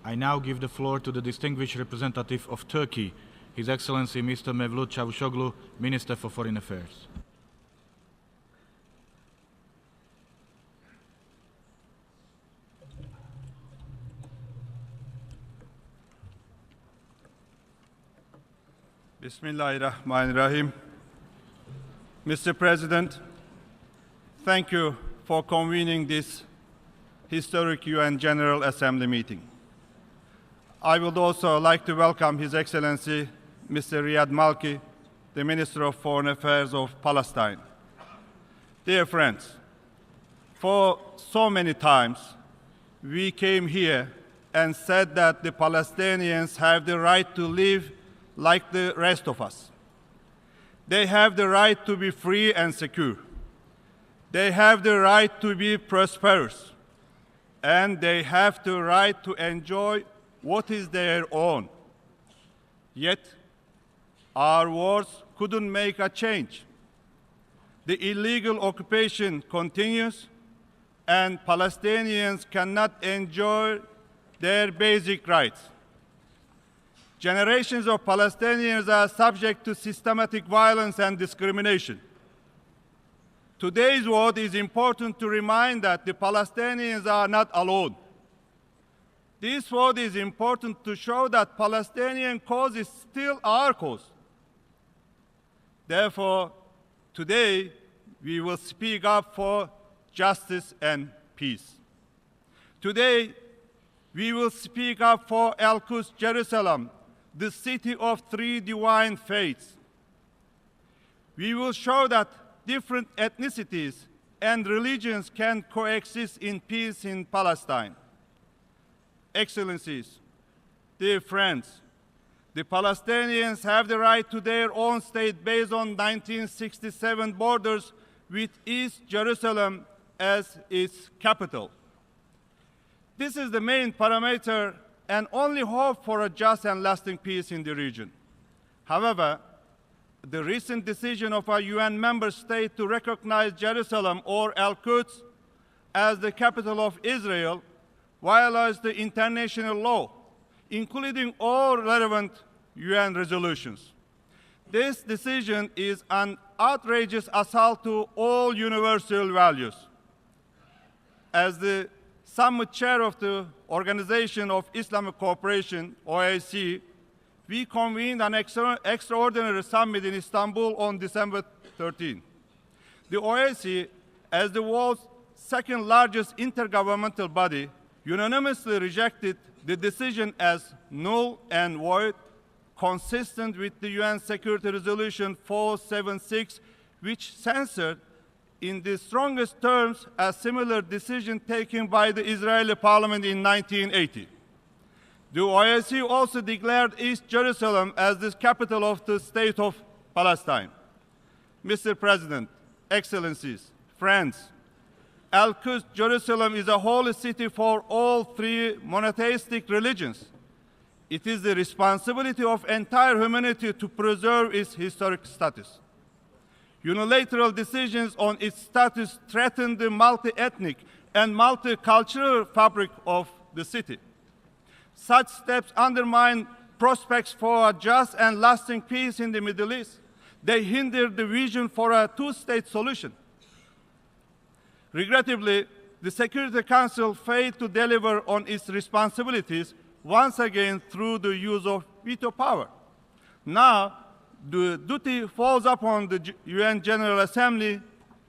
I now give the floor to the distinguished representative of Turkey, His Excellency Mr. Mevlut Cavusoglu, Minister for Foreign Affairs. Bismillahirrahmanirrahim. Mr. President, thank you for convening this historic UN General Assembly meeting. I would also like to welcome His Excellency Mr. Riyad Malki, the Minister of Foreign Affairs of Palestine. Dear friends, for so many times we came here and said that the Palestinians have the right to live like the rest of us. They have the right to be free and secure. They have the right to be prosperous. And they have the right to enjoy what is their own. Yet, our wars couldn't make a change. The illegal occupation continues, and Palestinians cannot enjoy their basic rights. Generations of Palestinians are subject to systematic violence and discrimination. Today's vote is important to remind that the Palestinians are not alone. This vote is important to show that Palestinian cause is still our cause. Therefore, today we will speak up for justice and peace. Today we will speak up for Al-Quds, Jerusalem, the city of three divine faiths. We will show that different ethnicities and religions can coexist in peace in Palestine. Excellencies, dear friends, the Palestinians have the right to their own state based on 1967 borders with East Jerusalem as its capital. This is the main parameter and only hope for a just and lasting peace in the region. However, the recent decision of a UN member state to recognize Jerusalem or Al-Quds as the capital of Israel violates the international law, including all relevant UN resolutions. This decision is an outrageous assault to all universal values. As the Summit Chair of the Organization of Islamic Cooperation, OIC, we convened an extraordinary summit in Istanbul on December 13. The OIC, as the world's second largest intergovernmental body, unanimously rejected the decision as null and void, consistent with the UN Security Resolution 476, which censored in the strongest terms a similar decision taken by the Israeli parliament in 1980. The OIC also declared East Jerusalem as the capital of the state of Palestine. Mr. President, Excellencies, friends, Al-Quds, Jerusalem is a holy city for all three monotheistic religions. It is the responsibility of entire humanity to preserve its historic status. Unilateral decisions on its status threaten the multi-ethnic and multicultural fabric of the city. Such steps undermine prospects for a just and lasting peace in the Middle East. They hinder the vision for a two-state solution. Regrettably, the Security Council failed to deliver on its responsibilities once again through the use of veto power. Now, the duty falls upon the UN General Assembly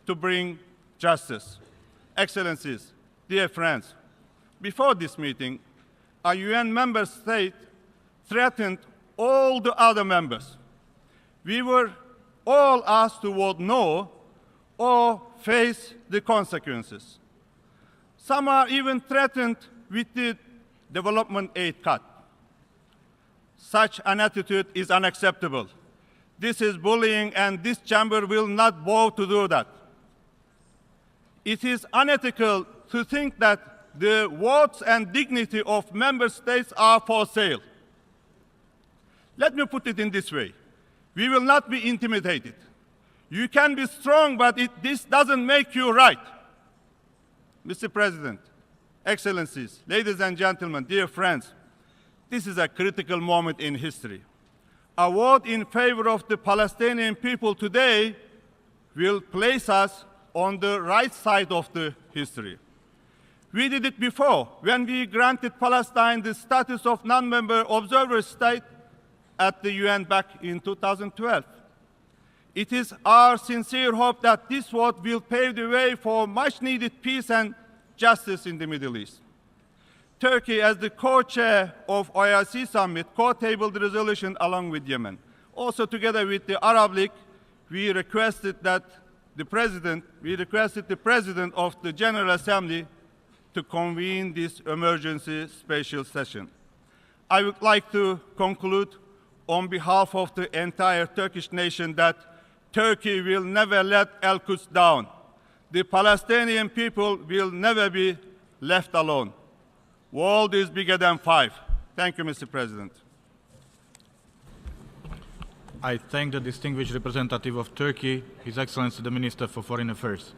to bring justice. Excellencies, dear friends, before this meeting, a UN member state threatened all the other members. We were all asked to vote no or face the consequences. Some are even threatened with the development aid cut. Such an attitude is unacceptable. This is bullying, and this chamber will not bow to do that. It is unethical to think that the votes and dignity of member states are for sale. Let me put it in this way. We will not be intimidated. You can be strong, but this doesn't make you right. Mr. President, Excellencies, ladies and gentlemen, dear friends, This is a critical moment in history. A vote in favor of the Palestinian people today will place us on the right side of the history. We did it before when we granted Palestine the status of non-member observer state at the UN back in 2012. It is our sincere hope that this vote will pave the way for much-needed peace and justice in the Middle East. Turkey, as the co-chair of OIC Summit, co-tabled the resolution along with Yemen. Also, together with the Arab League, we requested the President of the General Assembly to convene this emergency special session. I would like to conclude on behalf of the entire Turkish nation that Turkey will never let Al-Quds down. The Palestinian people will never be left alone. World is bigger than five. Thank you, Mr. President. I thank the distinguished representative of Turkey, His Excellency the Minister for Foreign Affairs.